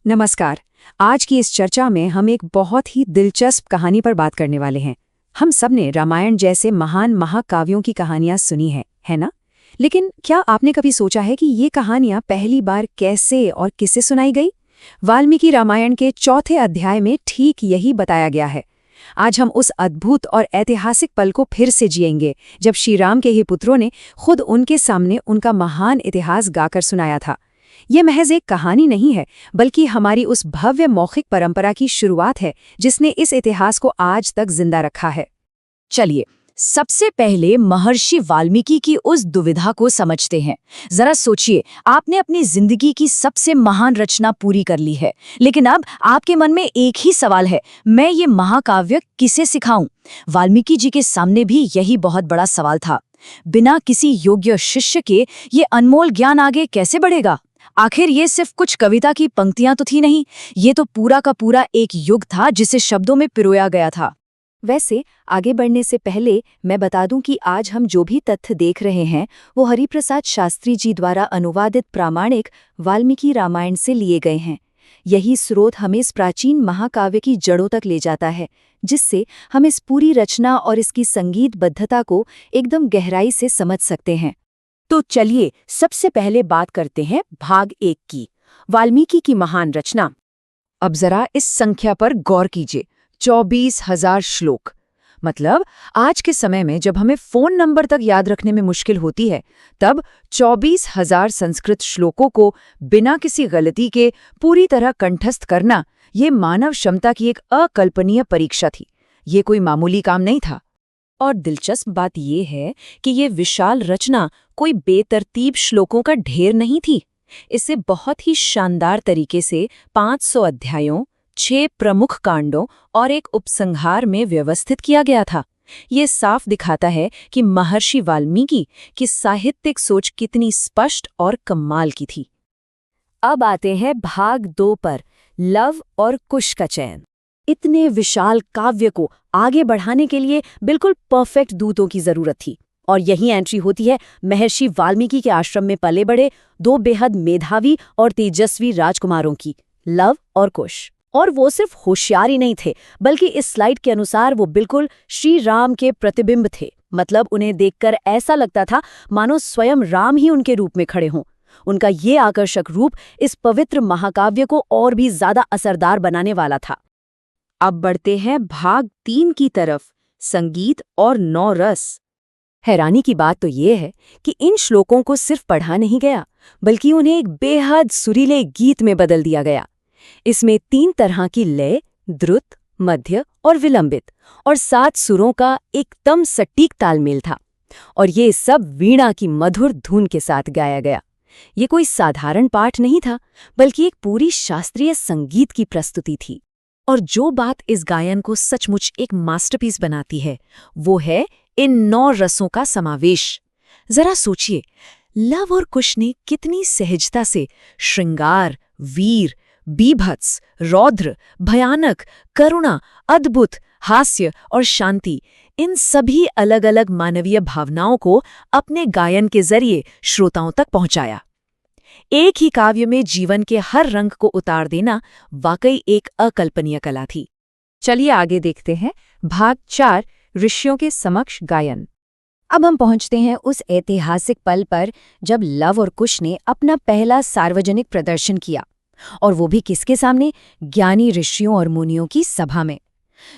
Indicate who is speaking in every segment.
Speaker 1: नमस्कार। आज की इस चर्चा में हम एक बहुत ही दिलचस्प कहानी पर बात करने वाले हैं। हम सब ने रामायण जैसे महान महाकाव्यों की कहानियां सुनी है ना? लेकिन क्या आपने कभी सोचा है कि ये कहानियां पहली बार कैसे और किससे सुनाई गई? वाल्मीकि रामायण के चौथे अध्याय में ठीक यही बताया गया है। आज हम उस अद्भुत और ऐतिहासिक पल को फिर से जिएंगे, जब श्री राम के ही पुत्रों ने खुद उनके सामने उनका महान इतिहास गाकर सुनाया था। ये महज एक कहानी नहीं है, बल्कि हमारी उस भव्य मौखिक परंपरा की शुरुआत है जिसने इस इतिहास को आज तक जिंदा रखा है।
Speaker 2: चलिए, सबसे पहले महर्षि वाल्मीकि की उस दुविधा को समझते हैं। जरा सोचिए, आपने अपनी जिंदगी की सबसे महान रचना पूरी कर ली है, लेकिन अब आपके मन में एक ही सवाल है, मैं ये महाकाव्य किसे सिखाऊं? वाल्मीकि जी के सामने भी यही बहुत बड़ा सवाल था। बिना किसी योग्य शिष्य के ये अनमोल ज्ञान आगे कैसे बढ़ेगा? आखिर ये सिर्फ कुछ कविता की पंक्तियां तो थी नहीं, ये तो पूरा का पूरा एक युग था जिसे शब्दों में पिरोया गया था।
Speaker 1: वैसे आगे बढ़ने से पहले मैं बता दूं कि आज हम जो भी तथ्य देख रहे हैं वो हरिप्रसाद शास्त्री जी द्वारा अनुवादित प्रामाणिक वाल्मीकि रामायण से लिए गए हैं। यही स्रोत हमें इस प्राचीन महाकाव्य की जड़ों तक ले जाता है, जिससे हम इस पूरी रचना और इसकी संगीतबद्धता को एकदम गहराई से समझ सकते हैं।
Speaker 2: तो चलिए सबसे पहले बात करते हैं भाग 1 की, वाल्मीकि की महान रचना। अब जरा इस संख्या पर गौर कीजिए, 24,000 श्लोक। मतलब आज के समय में जब हमें फोन नंबर तक याद रखने में मुश्किल होती है, तब 24,000 संस्कृत श्लोकों को बिना किसी गलती के पूरी तरह कंठस्थ करना, ये मानव क्षमता की एक अकल्पनीय परीक्षा थी। ये कोई मामूली काम नहीं था। और दिलचस्प बात यह है कि ये विशाल रचना कोई बेतरतीब श्लोकों का ढेर नहीं थी। इसे बहुत ही शानदार तरीके से 500 अध्यायों, 6 प्रमुख कांडों और एक उपसंहार में व्यवस्थित किया गया था। ये साफ दिखाता है कि महर्षि वाल्मीकि की साहित्यिक सोच कितनी स्पष्ट और कमाल की थी। अब आते हैं भाग 2 पर, लव और कुश का चयन। इतने विशाल काव्य को आगे बढ़ाने के लिए बिल्कुल परफेक्ट दूतों की जरूरत थी। और यही एंट्री होती है महर्षि वाल्मीकि के आश्रम में पले बड़े 2 बेहद मेधावी और तेजस्वी राजकुमारों की, लव और कुश। और वो सिर्फ होशियार ही नहीं थे, बल्कि इस स्लाइड के अनुसार वो बिल्कुल श्री राम के प्रतिबिंब थे। मतलब उन्हें देखकर ऐसा लगता था मानो स्वयं राम ही उनके रूप में खड़े हों। उनका ये आकर्षक रूप इस पवित्र महाकाव्य को और भी ज्यादा असरदार बनाने वाला था। अब बढ़ते हैं भाग 3 की तरफ, संगीत और 9 रस। हैरानी की बात तो ये है कि इन श्लोकों को सिर्फ पढ़ा नहीं गया, बल्कि उन्हें एक बेहद सुरीले गीत में बदल दिया गया। इसमें 3 तरह की लय, द्रुत, मध्य और विलंबित, और 7 सुरों का एकदम सटीक तालमेल था। और ये सब वीणा की मधुर धुन के साथ गाया गया। ये कोई साधारण पाठ नहीं था, बल्कि एक पूरी शास्त्रीय संगीत की प्रस्तुति थी। और जो बात इस गायन को सचमुच एक मास्टरपीस बनाती है, वो है इन 9 रसों का समावेश। जरा सोचिए, लव और कुश ने कितनी सहजता से श्रृंगार, वीर, बीभत्स, रौद्र, भयानक, करुणा, अद्भुत, हास्य और शांति, इन सभी अलग अलग मानवीय भावनाओं को अपने गायन के जरिए श्रोताओं तक पहुंचाया। एक ही काव्य में जीवन के हर रंग को उतार देना वाकई एक अकल्पनीय कला थी। चलिए आगे देखते हैं भाग 4, ऋषियों के समक्ष गायन। अब हम पहुंचते हैं उस ऐतिहासिक पल पर जब लव और कुश ने अपना पहला सार्वजनिक प्रदर्शन किया, और वो भी किसके सामने? ज्ञानी ऋषियों और मुनियों की सभा में।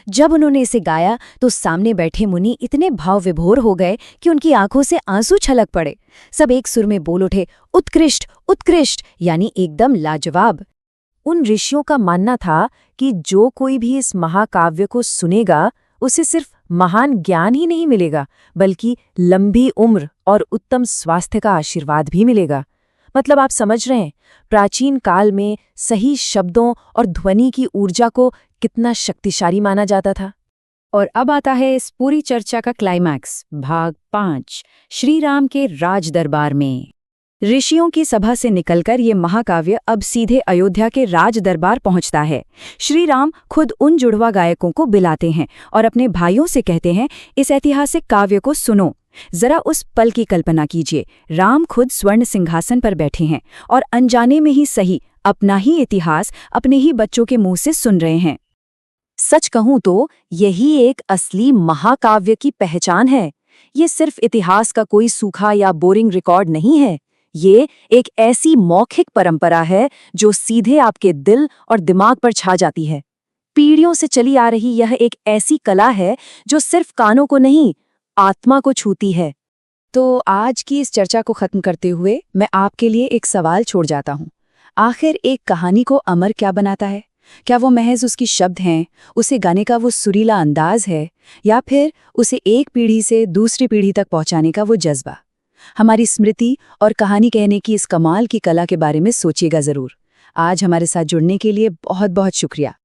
Speaker 2: जब उन्होंने इसे गाया तो सामने बैठे मुनि इतने भाव विभोर हो गए कि उनकी आंखों से आंसू छलक पड़े। सब एक सुर में बोल उठे, उत्कृष्ट, उत्कृष्ट, यानी एकदम लाजवाब। उन ऋषियों का मानना था कि जो कोई भी इस महाकाव्य को सुनेगा, उसे सिर्फ महान ज्ञान ही नहीं मिलेगा, बल्कि लंबी उम्र और उत्तम स्वास्थ्य का आशीर्वाद भी मिलेगा। मतलब आप समझ रहे हैं, प्राचीन काल में सही शब्दों और ध्वनि की ऊर्जा को कितना शक्तिशाली माना जाता था। और अब आता है इस पूरी चर्चा का क्लाइमैक्स, भाग 5, श्री राम के राज दरबार में। ऋषियों की सभा से निकलकर ये महाकाव्य अब सीधे अयोध्या के राज दरबार पहुंचता है। श्री राम खुद उन जुड़वा गायकों को बुलाते हैं और अपने भाइयों से कहते हैं, इस ऐतिहासिक काव्य को सुनो। जरा उस पल की कल्पना कीजिए, राम खुद स्वर्ण सिंहासन पर बैठे हैं और अनजाने में ही सही अपना ही इतिहास अपने ही बच्चों के मुंह से सुन रहे हैं।
Speaker 1: सच कहूं तो यही एक असली महाकाव्य की पहचान है। ये सिर्फ इतिहास का कोई सूखा या बोरिंग रिकॉर्ड नहीं है। ये एक ऐसी मौखिक परंपरा है जो सीधे आपके दिल और दिमाग पर छा जाती है। पीढ़ियों से चली आ रही यह एक ऐसी कला है जो सिर्फ कानों को नहीं, आत्मा को छूती है। तो आज की इस चर्चा को खत्म करते हुए मैं आपके लिए एक सवाल छोड़ जाता हूँ। आखिर एक कहानी को अमर क्या बनाता है? क्या वो महज उसकी शब्द हैं, उसे गाने का वो सुरीला अंदाज है, या फिर उसे एक पीढ़ी से दूसरी पीढ़ी तक पहुंचाने का वो जज्बा? हमारी स्मृति और कहानी कहने की इस कमाल की कला के बारे में सोचिएगा जरूर। आज हमारे साथ जुड़ने के लिए बहुत बहुत शुक्रिया।